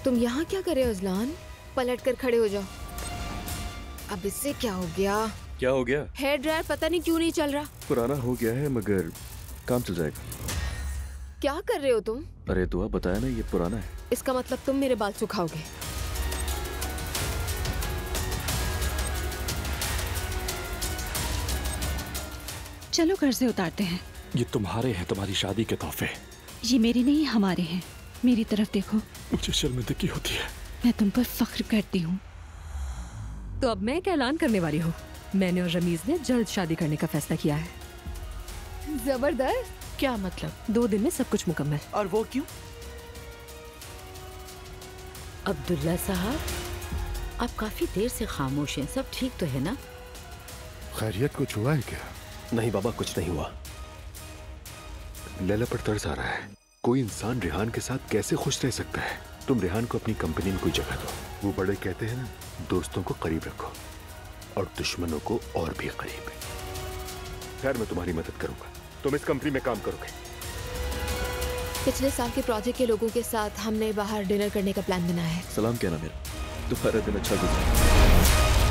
तुम यहाँ क्या कर रहे हो अजलान? पलट कर खड़े हो जाओ। अब इससे क्या हो गया? क्या हो गया? हेयर ड्रायर पता नहीं क्यों नहीं चल रहा। पुराना हो गया है मगर काम चल जाएगा। क्या कर रहे हो तुम? अरे दुआ बताया ना, ये पुराना है। इसका मतलब तुम मेरे बाल सुखाओगे? चलो कर्जे उतारते हैं। ये तुम्हारे हैं, तुम्हारी शादी के तोहफे। ये मेरे नहीं, हमारे हैं। मेरी तरफ देखो। मुझे शर्मिंदगी होती है। मैं तुम पर फख्र करती हूँ। तो अब मैं एक ऐलान करने वाली हूँ। मैंने और रमीज ने जल्द शादी करने का फैसला किया है। जबरदस्त। क्या मतलब? 2 दिन में सब कुछ मुकम्मल। और वो क्यों? अब्दुल्ला साहब, आप काफी देर से खामोश हैं। सब ठीक तो है ना? खैरियत कुछ हुआ है क्या? नहीं बाबा, कुछ नहीं हुआ। लैला पर तरस आ रहा है। कोई इंसान रेहान के साथ कैसे खुश रह सकता है? तुम रेहान को अपनी कंपनी में कोई जगह दो। वो बड़े कहते हैं ना, दोस्तों को करीब रखो और दुश्मनों को और भी करीब। खैर, मैं तुम्हारी मदद करूंगा। तुम इस कंपनी में काम करोगे। पिछले साल के प्रोजेक्ट के लोगों के साथ हमने बाहर डिनर करने का प्लान बनाया है। सलाम कहना मेरा। तुम्हारा दिन अच्छा गुजरा।